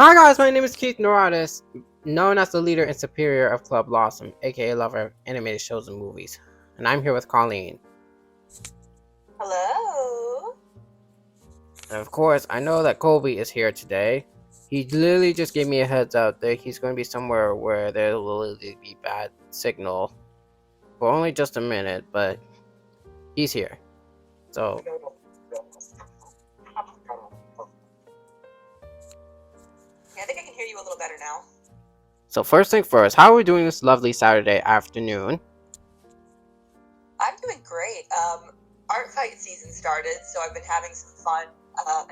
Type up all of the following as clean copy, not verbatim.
Hi guys, my name is Keith Noratis, known as the leader and superior of Club LASM, aka lover of animated shows and movies. And I'm here with Colleen. Hello. And of course, I know that Colby is here today. He literally just gave me a heads up that he's going to be somewhere where there will literally be bad signal for only just a minute, but he's here. So, Yeah, I think I can hear you a little better now. so first thing first, how are we doing this lovely Saturday afternoon? I'm doing great. Art fight season started, so I've been having some fun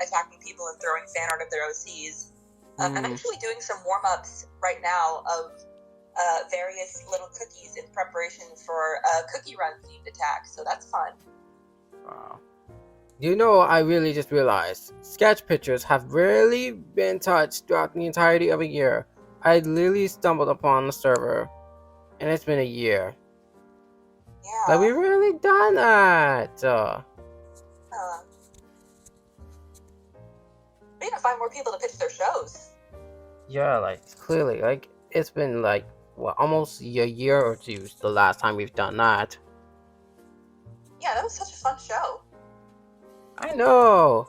attacking people and throwing fan art of their OCs. I'm actually doing some warm-ups right now of various little cookies in preparation for a cookie run themed attack, so that's fun. Wow. You know, I really just realized sketch pictures have rarely been touched throughout the entirety of a year. I literally stumbled upon the server, and it's been a year. Yeah. Like, we really done that. We need to find more people to pitch their shows. Yeah, like, clearly, like, it's been like, what, almost a year or two the last time we've done that. Yeah, that was such a fun show. I know.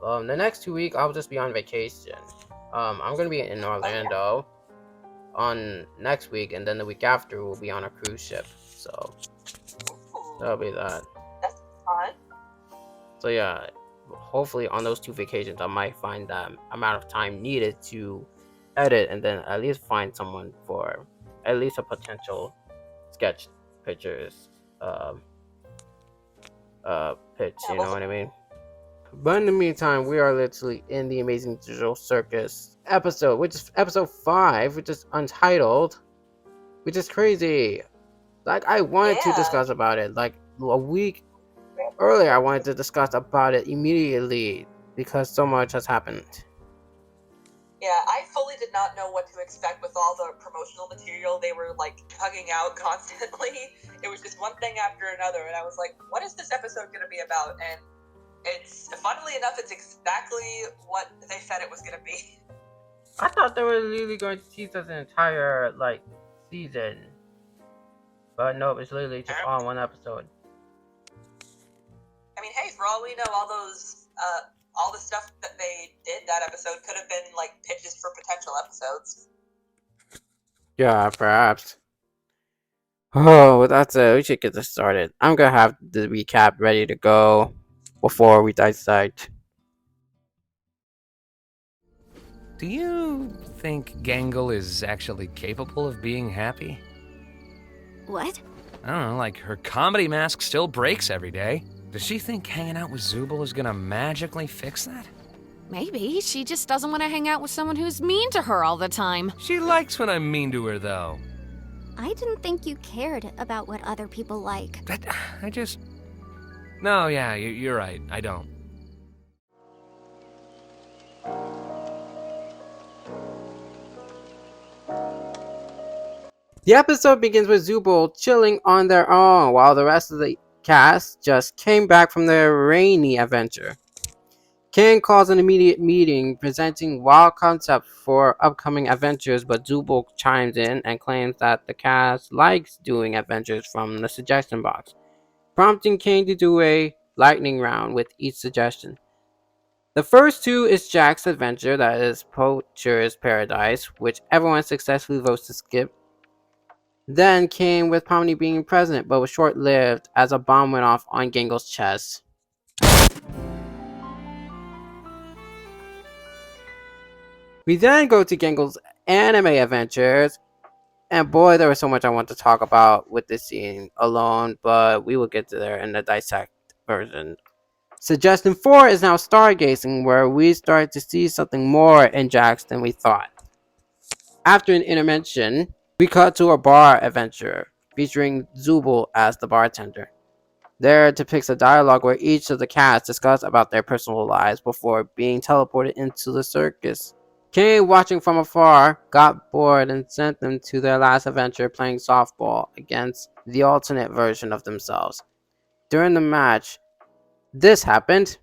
The next 2 weeks, I'll just be on vacation. I'm gonna be in Orlando on next week, and then the week after we'll be on a cruise ship. So that'll be that. That's fun. So yeah, hopefully on those 2 vacations, I might find that amount of time needed to edit, and then at least find someone for at least a potential sketch pictures pitch. You know what I mean? But in the meantime, we are literally in the Amazing Digital Circus episode, which is episode 5, which is Untitled, which is crazy. Like, I wanted to discuss about it like a week earlier. I wanted to discuss about it immediately because so much has happened. Yeah, I fully did not know what to expect with all the promotional material they were like tugging out constantly. It was just one thing after another, and I was like, what is this episode going to be about? And it's, funnily enough, it's exactly what they said it was going to be. I thought they were literally going to tease us an entire like season, but no, it's literally just all one episode. I mean, hey, for all we know, all the stuff that they did that episode could have been like pitches for potential episodes. Yeah, perhaps. Oh, that's it. We should get this started. I'm gonna have the recap ready to go before we dissect. Do you think Gangle is actually capable of being happy? What? I don't know, like her comedy mask still breaks every day. Does she think hanging out with Zubul is gonna magically fix that? Maybe. She just doesn't want to hang out with someone who's mean to her all the time. She likes when I'm mean to her, though. I didn't think you cared about what other people like. No, yeah, you're right. I don't. The episode begins with Zubul chilling on their own while the rest of the cast just came back from their rainy adventure. Ken calls an immediate meeting presenting wild concepts for upcoming adventures, but Zubul chimes in and claims that the cast likes doing adventures from the suggestion box, prompting Ken to do a lightning round with each suggestion. The first 2 is Jack's adventure, that is Poacher's Paradise, which everyone successfully votes to skip. Then came with Pomni being present, but was short-lived as a bomb went off on Gangle's chest. We then go to Gangle's anime adventures, and boy, there was so much I want to talk about with this scene alone, but we will get to there in the dissect version. Suggestion 4 is now stargazing, where we start to see something more in Jax than we thought. After an intervention, we cut to a bar adventure featuring Zubul as the bartender. There depicts a dialogue where each of the cast discuss about their personal lives before being teleported into the circus. Kane, watching from afar, got bored and sent them to their last adventure playing softball against the alternate version of themselves. During the match, this happened.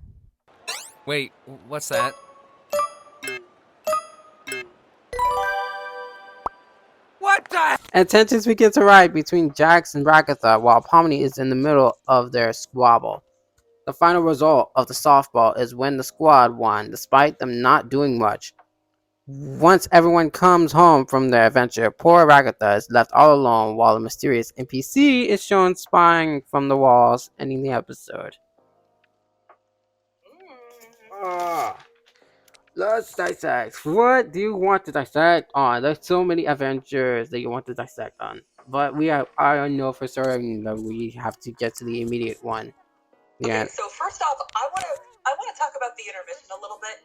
Wait, what's that? And tensions begin to rise between Jax and Ragatha while Pomni is in the middle of their squabble. The final result of the softball is when the squad won, despite them not doing much. Once everyone comes home from their adventure, poor Ragatha is left all alone while a mysterious NPC is shown spying from the walls, ending the episode. Ah, let's dissect. What do you want to dissect on? There's so many adventures that you want to dissect on, but I know for certain that we have to get to the immediate one. Yeah. Okay, so first off, I wanna talk about the intermission a little bit.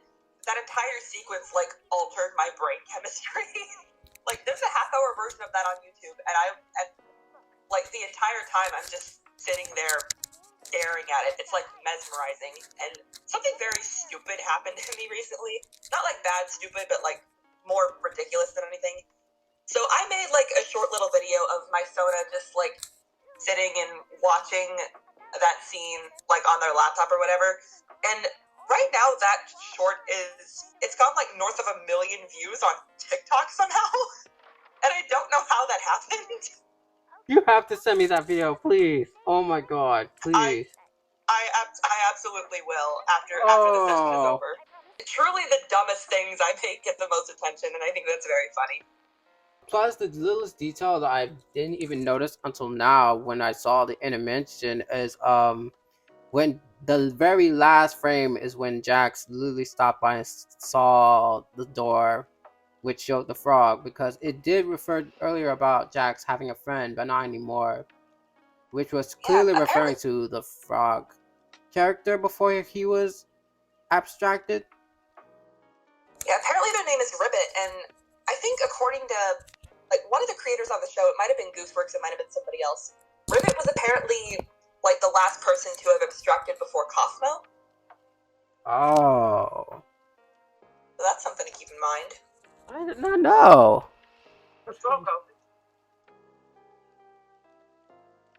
That entire sequence like altered my brain chemistry. Like there's a half-hour version of that on YouTube, and like the entire time I'm just sitting there staring at it. It's like mesmerizing. And something very stupid happened to me recently. Not like bad stupid, but like more ridiculous than anything. So I made like a short little video of my Sona just like sitting and watching that scene like on their laptop or whatever. And right now that short it's gone like north of 1 million views on TikTok somehow. And I don't know how that happened. You have to send me that video, please. Oh my god, please. I absolutely will after the session is over. Truly the dumbest things I make get the most attention, and I think that's very funny. Plus, the littlest detail that I didn't even notice until now when I saw the intervention is when the very last frame is when Jax literally stopped by and saw the door, which showed the frog, because it did refer earlier about Jax having a friend, but not anymore, which was clearly referring to the frog character before he was abstracted. Yeah, apparently their name is Ribbit, and I think according to like one of the creators on the show, it might have been Gooseworks, it might have been somebody else. Ribbit was apparently like the last person to have abstracted before Cosmo. Oh. So that's something to keep in mind. I did not know. Let's go, Colby.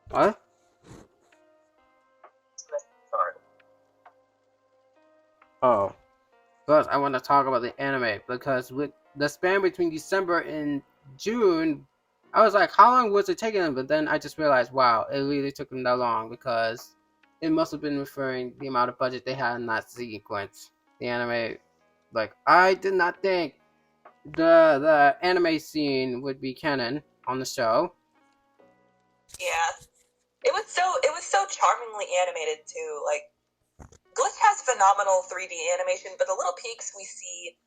What? Sorry. Oh. Plus, I want to talk about the anime, because with the span between December and June, I was like, how long was it taking them? But then I just realized, wow, it really took them that long, because it must have been referring the amount of budget they had in that sequence. The anime, like, I did not think the anime scene would be canon on the show. Yeah. It was so charmingly animated too. Like Glitch has phenomenal 3D animation, but the little peaks we see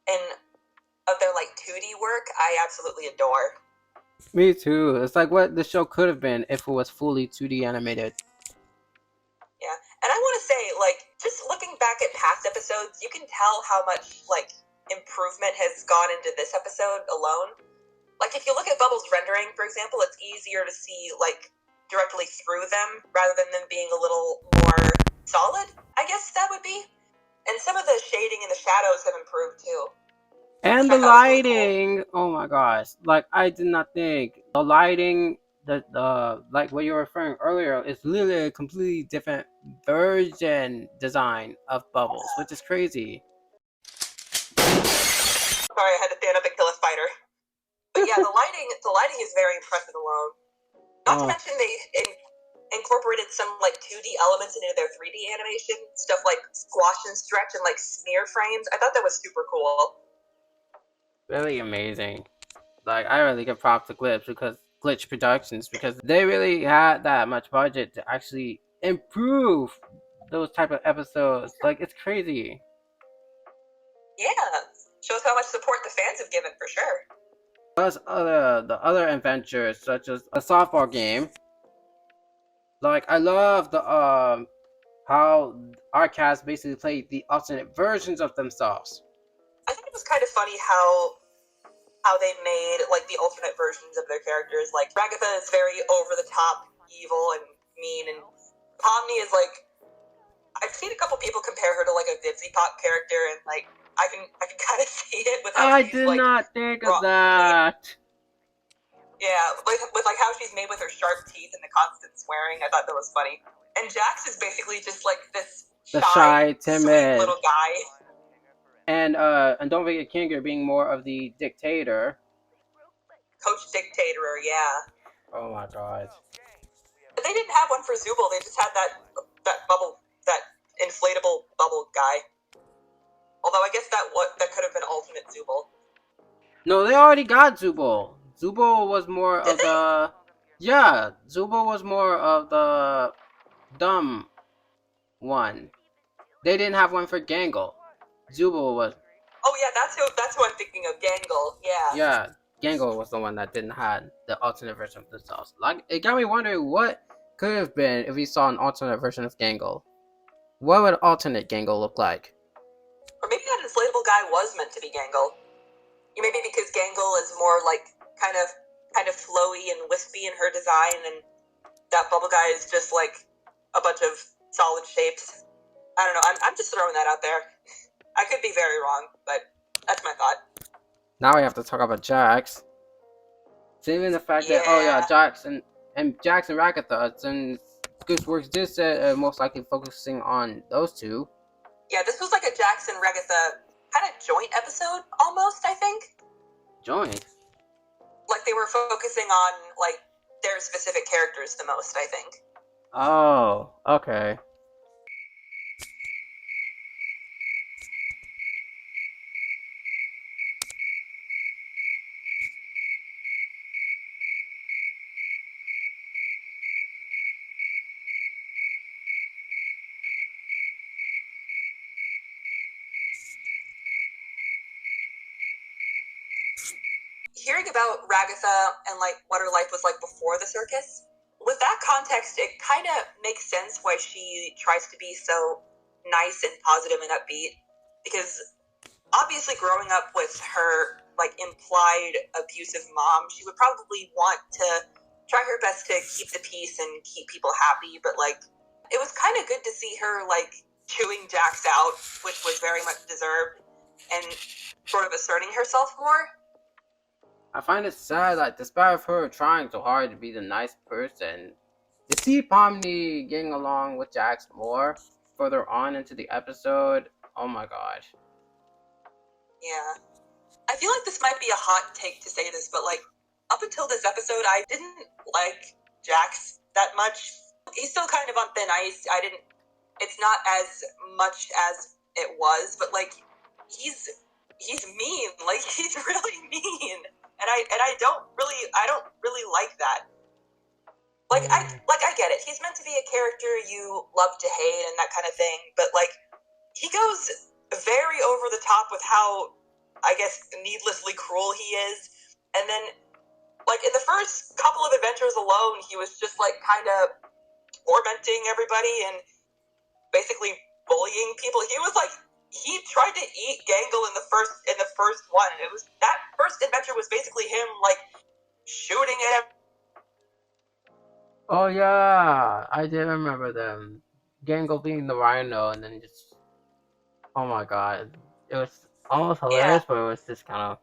of their like 2D work, I absolutely adore. Me too. It's like what the show could have been if it was fully 2D animated. Yeah, and I want to say, like, just looking back at past episodes, you can tell how much like improvement has gone into this episode alone. Like, if you look at Bubbles' rendering, for example, it's easier to see like directly through them rather than them being a little more solid, I guess that would be. And some of the shading and the shadows have improved too. And the lighting, oh my gosh! Like I did not think the lighting, the like what you were referring earlier, is literally a completely different version design of Bubbles, which is crazy. Sorry, I had to stand up and kill a spider. But yeah, the lighting is very impressive alone. Not to mention they incorporated some like 2D elements into their 3D animation, stuff like squash and stretch and like smear frames. I thought that was super cool. Really amazing. Like I really give props to Glitch Productions, because they really had that much budget to actually improve those type of episodes. Like it's crazy. Yeah, shows how much support the fans have given for sure. Plus the other adventures such as a softball game. Like I love the how our cast basically played the alternate versions of themselves. I think it was kind of funny how they made like the alternate versions of their characters. Like Ragatha is very over the top, evil and mean, and Pomni is like, I've seen a couple people compare her to like a Dipsy Pop character, and like I can kind of see it with how I she's did like not think of that. Yeah, with like how she's made with her sharp teeth and the constant swearing. I thought that was funny. And Jax is basically just like this shy, timid sweet little guy. And don't forget Kinger being more of the dictator. Coach Dictator, yeah. Oh my god. But they didn't have one for Zubul. They just had that inflatable bubble guy. Although I guess that could have been alternate Zubul. No, they already got Zubul. Zubul was more Did of the... Yeah, Zubul was more of the dumb one. They didn't have one for Gangle. Zubul was... Oh yeah, that's who I'm thinking of. Gangle. Yeah. Yeah, Gangle was the one that didn't have the alternate version of themselves. Like, it got me wondering what could have been if we saw an alternate version of Gangle. What would alternate Gangle look like? Or maybe that inflatable guy was meant to be Gangle. Maybe because Gangle is more like kind of flowy and wispy in her design, and that bubble guy is just like a bunch of solid shapes. I don't know. I'm just throwing that out there. I could be very wrong, but that's my thought. Now we have to talk about Jax. Even the fact that Jax and Ragatha, since Gooseworks did say most likely focusing on those two. Yeah, this was like a Jax and Ragatha kind of joint episode, almost, I think. Joint? Like, they were focusing on, like, their specific characters the most, I think. Oh, okay. Hearing about Ragatha and, like, what her life was like before the circus, with that context, it kind of makes sense why she tries to be so nice and positive and upbeat. Because obviously growing up with her, like, implied abusive mom, she would probably want to try her best to keep the peace and keep people happy. But, like, it was kind of good to see her, like, chewing Jax out, which was very much deserved, and sort of asserting herself more. I find it sad that despite her trying so hard to be the nice person, to see Pomni getting along with Jax more further on into the episode, oh my gosh. Yeah. I feel like this might be a hot take to say this, but like, up until this episode, I didn't like Jax that much. He's still kind of on thin ice. It's not as much as it was, but like, he's mean. Like, he's really mean. And I don't really like that. Like, I get it. He's meant to be a character you love to hate and that kind of thing, but like, he goes very over the top with how, I guess, needlessly cruel he is. And then, like, in the first couple of adventures alone, he was just like kind of tormenting everybody and basically bullying people. He tried to eat Gangle in the first one. It was that first adventure was basically him like shooting at him. Oh yeah, I did remember them. Gangle being the rhino and then just... Oh my god. It was almost hilarious, but it was just kind of...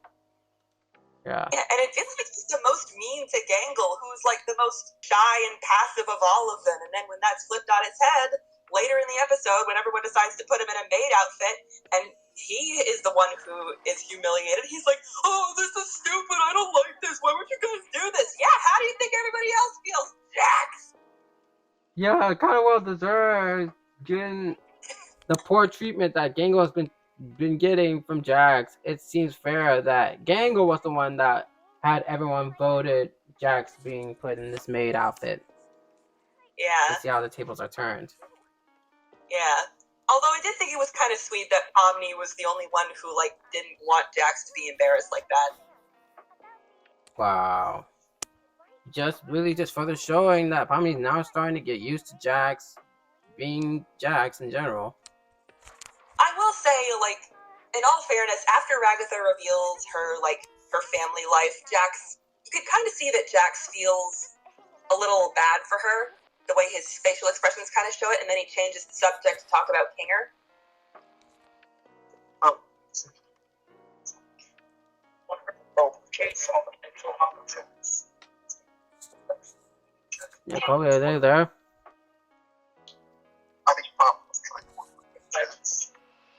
Yeah, and it feels like he's the most mean to Gangle, who's like the most shy and passive of all of them. And then when that's flipped on its head, later in the episode, when everyone decides to put him in a maid outfit, and he is the one who is humiliated, he's like, oh, this is stupid, I don't like this, why would you guys do this? Yeah, how do you think everybody else feels, Jax? yeah, kind of well deserved, given the poor treatment that Gangle has been getting from Jax. It seems fair that Gangle was the one that had everyone voted Jax being put in this maid outfit. Yeah. To see how the tables are turned. Yeah. Although I did think it was kind of sweet that Pomni was the only one who, like, didn't want Jax to be embarrassed like that. Wow. Just further showing that Pomni's now starting to get used to Jax being Jax in general. I will say, like, in all fairness, after Ragatha reveals her family life, you could kind of see that Jax feels a little bad for her, the way his facial expressions kind of show it, and then he changes the subject to talk about Kinger. Yeah, Colby, are they there?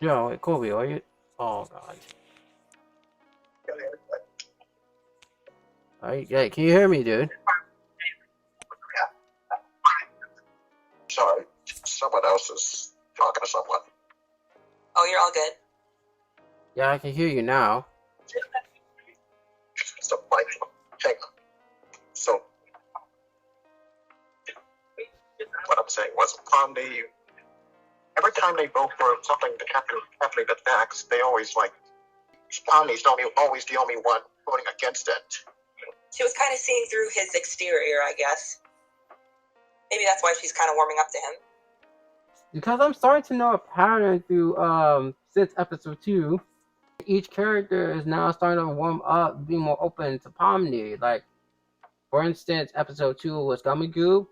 Yeah, wait, Colby, are you? Oh god. Yeah, can you hear me, dude? Sorry, someone else is talking to someone. Oh, you're all good. Yeah, I can hear you now. So, like, hang on. So, what I'm saying was, every time they vote for something to Kathleen attacks, they always like, Pomni's always the only one voting against it. She was kind of seeing through his exterior, I guess. Maybe that's why she's kind of warming up to him. Because I'm starting to know a pattern through since episode 2. Each character is now starting to warm up, being more open to Pomni. Like, for instance, episode 2 was Gummigoo.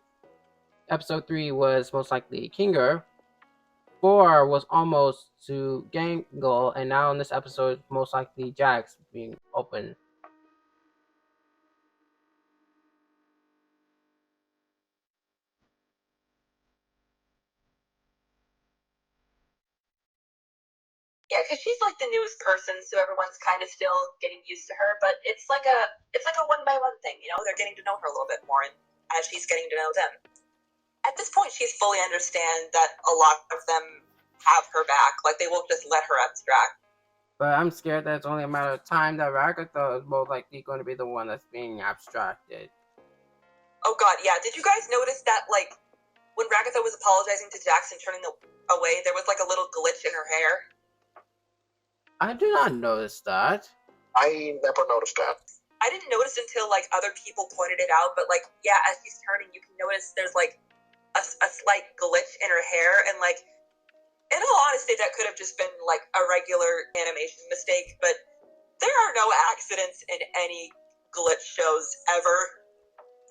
Episode 3 was most likely Kinger. 4 was almost to Gangle, and now in this episode, most likely Jax being open. Yeah, because she's like the newest person, so everyone's kind of still getting used to her. But it's like a one by one thing, you know. They're getting to know her a little bit more, and as she's getting to know them, at this point, she's fully understand that a lot of them have her back. Like they won't just let her abstract. But I'm scared that it's only a matter of time that Ragatha is most likely going to be the one that's being abstracted. Oh God, yeah. Did you guys notice that like when Ragatha was apologizing to Jackson, turning away, there was like a little glitch in her hair? I did not notice that. I never noticed that. I didn't notice until like other people pointed it out, but like yeah, as she's turning, you can notice there's like a slight glitch in her hair, and like in all honesty, that could have just been like a regular animation mistake. But there are no accidents in any glitch shows ever.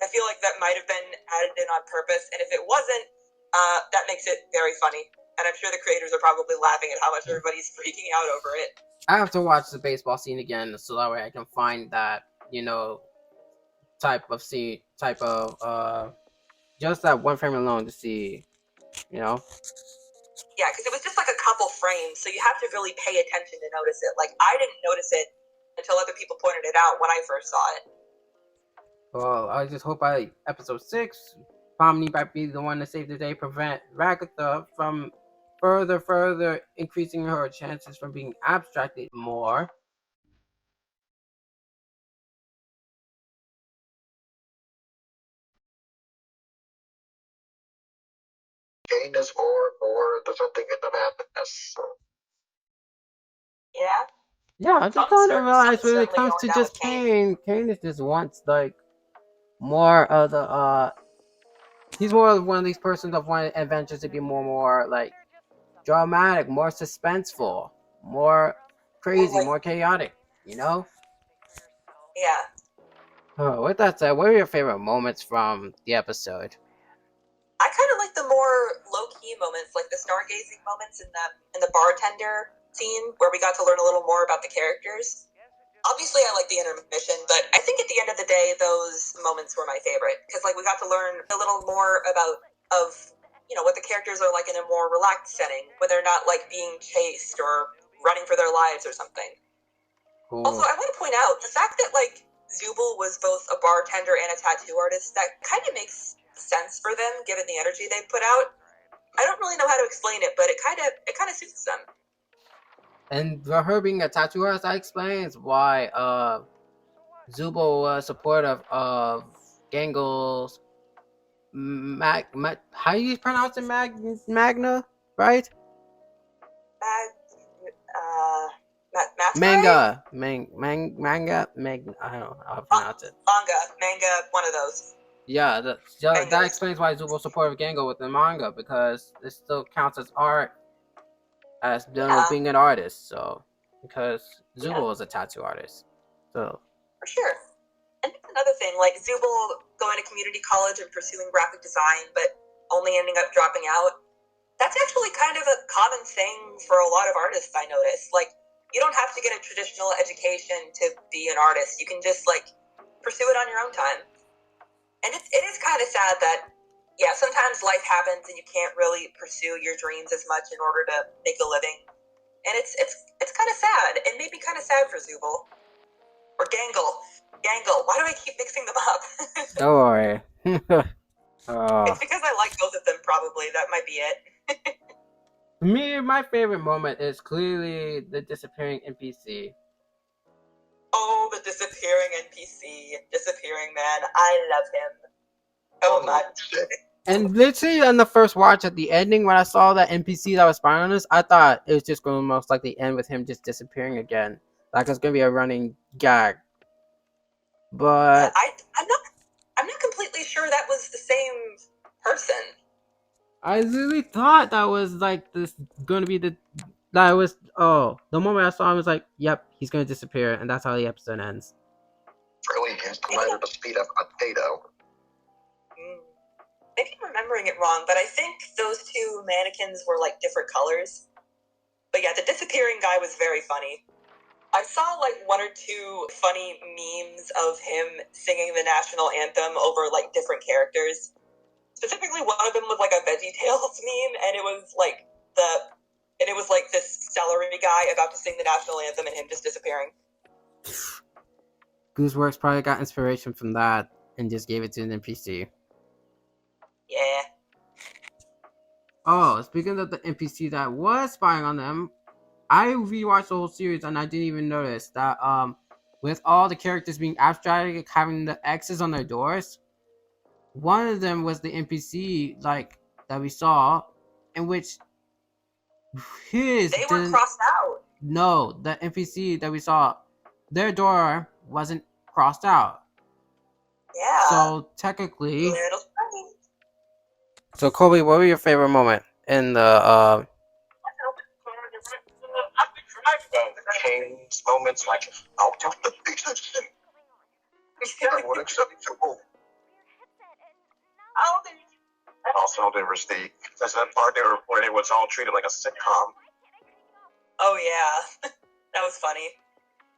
I feel like that might have been added in on purpose, and if it wasn't, that makes it very funny. And I'm sure the creators are probably laughing at how much everybody's freaking out over it. I have to watch the baseball scene again so that way I can find that, type of scene, just that one frame alone to see, Yeah, because it was just like a couple frames, so you have to really pay attention to notice it. Like, I didn't notice it until other people pointed it out when I first saw it. Well, I just hope by episode 6, Pomni might be the one to save the day, prevent Ragatha from further increasing her chances from being abstracted more. Kane is more defending in the madness. Yeah? Yeah, I just Something's don't realize when it certainly comes going to down just with Kane. Kane is just wants like more of the he's more of one of these persons of one adventures to be more like dramatic, more suspenseful, more crazy, Like, more chaotic, yeah. Oh, with that said, what are your favorite moments from the episode? I kind of like the more low-key moments, like the stargazing moments in the bartender scene, where we got to learn a little more about the characters. Obviously, I like the intermission, but I think at the end of the day, those moments were my favorite because, like, we got to learn a little more about what the characters are like in a more relaxed setting when they're not like being chased or running for their lives or something. Cool. Also, I want to point out the fact that like Zubul was both a bartender and a tattoo artist. That kind of makes sense for them given the energy they put out. I don't really know how to explain it, but it kind of suits them. And for her being a tattoo artist, that explains why Zubul was supportive of Gangle's how do you pronounce it? Magna, right? Manga. I don't know how to pronounce it. Manga, one of those. Yeah, that explains why Zubul supported Gango with the manga, because it still counts as art, as being an artist. So, because Zubul was a tattoo artist, so for sure. And another thing, like Zubul going to community college and pursuing graphic design, but only ending up dropping out. That's actually kind of a common thing for a lot of artists, I noticed. Like, you don't have to get a traditional education to be an artist. You can just, like, pursue it on your own time. And it is kind of sad that, yeah, sometimes life happens and you can't really pursue your dreams as much in order to make a living. And it's kind of sad. It made me kind of sad for Zubul. Or Gangle. Gangle. Why do I keep mixing them up? Don't worry. Oh. It's because I like both of them, probably. That might be it. Me, my favorite moment is clearly the disappearing NPC. Oh, the disappearing NPC. Disappearing man. I love him so much. And literally on the first watch at the ending, when I saw that NPC that was spying on us, I thought it was just going to most likely end with him just disappearing again. Like it's going to be a running gag. But I'm not completely sure that was the same person. I really thought that was like this going to be the moment I saw him was like, yep, he's going to disappear, and that's how the episode ends. Really has provided the speed of a potato. Maybe I'm remembering it wrong, but I think those two mannequins were like different colors. But yeah, the disappearing guy was very funny. I saw like one or two funny memes of him singing the national anthem over like different characters. Specifically, one of them was like a VeggieTales meme, and it was like this celery guy about to sing the national anthem and him just disappearing. Gooseworks probably got inspiration from that and just gave it to an NPC. Yeah. Oh, speaking of the NPC that was spying on them, I rewatched the whole series and I didn't even notice that with all the characters being abstracted, having the X's on their doors, one of them was the NPC like that we saw, in which they were crossed out. No, the NPC that we saw, their door wasn't crossed out. Yeah. So technically. So Colby, what was your favorite moment in the Kane's moments like, I'll do the pieces. I would accept you. Also, there was there's that part there where it was all treated like a sitcom. Oh yeah, that was funny.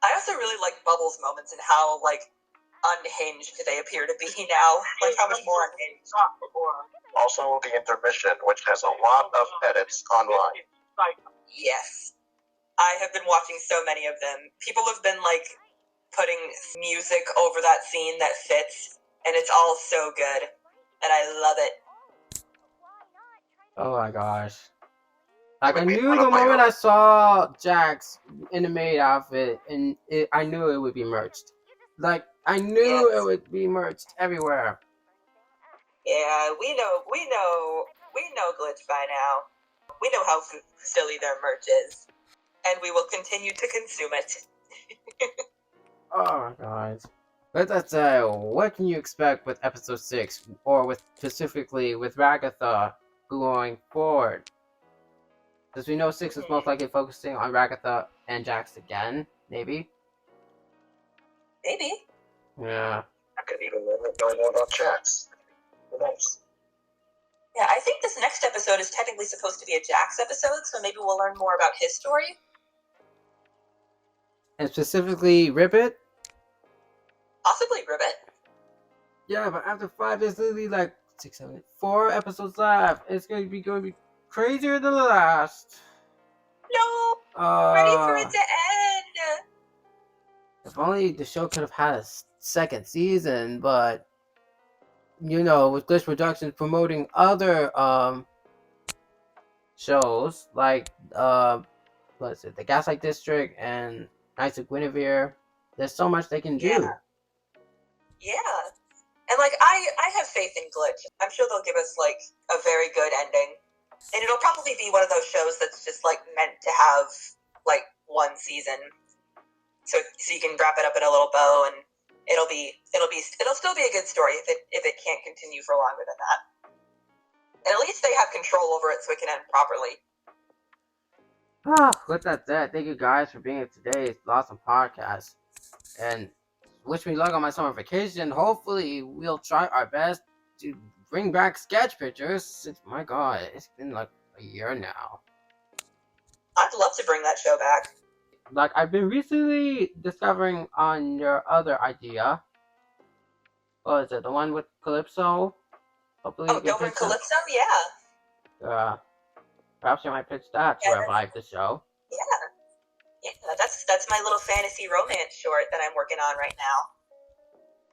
I also really like Bubbles' moments and how like unhinged they appear to be now. Like how much more unhinged. Also, the intermission, which has a lot of edits online. Yes. I have been watching so many of them. People have been like putting music over that scene that fits, and it's all so good. And I love it. Oh my gosh. Like I knew the moment I saw Jax in the maid outfit, and I knew it would be merged. Like I knew it would be merged everywhere. Yeah, we know Glitch by now. We know how silly their merch is, and we will continue to consume it. Oh my god. But that's what can you expect with episode 6, or with specifically with Ragatha going forward? Because we know 6 is most likely focusing on Ragatha and Jax again, maybe? Maybe. Yeah. I could even know more about Jax. Who knows? Yeah, I think this next episode is technically supposed to be a Jax episode, so maybe we'll learn more about his story. And specifically Ribbit? Possibly Ribbit. Yeah, but after 5, there's literally like 6, 7, 4 episodes left. It's going to be crazier than the last. No! Ready for it to end! If only the show could have had a second season, but you know, with Glitch Productions promoting other shows like what is it, the Gaslight District and Knights of Guinevere, there's so much they can do. Yeah. And like I have faith in Glitch. I'm sure they'll give us like a very good ending. And it'll probably be one of those shows that's just like meant to have like one season. So you can wrap it up in a little bow, and it'll still be a good story if it can't continue for longer than that. And at least they have control over it so it can end properly. With that said, thank you guys for being here today's Awesome Podcast. And wish me luck on my summer vacation. Hopefully we'll try our best to bring back sketch pictures. Since, my god, it's been like a year now. I'd love to bring that show back. Like, I've been recently discovering on your other idea. What is it? The one with Calypso? Hopefully Dover and Calypso? Yeah. Perhaps you might pitch that to revive the show. Yeah, that's that's my little fantasy romance short that I'm working on right now.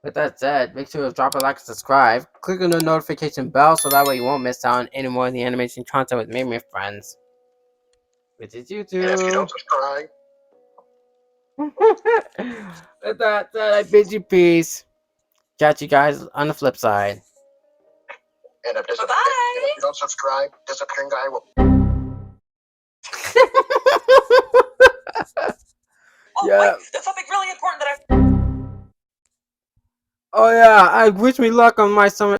With that said, make sure to drop a like and subscribe. Click on the notification bell so that way you won't miss out on any more of the animation content with me and my friends. Which is YouTube. And if you don't subscribe, With that said, I bid you peace. Catch you guys on the flip side. and if Bye-bye. you don't subscribe, disappearing guy will. Oh, Yeah. wait, there's something really important that I... Oh yeah, I wish me luck on my summit.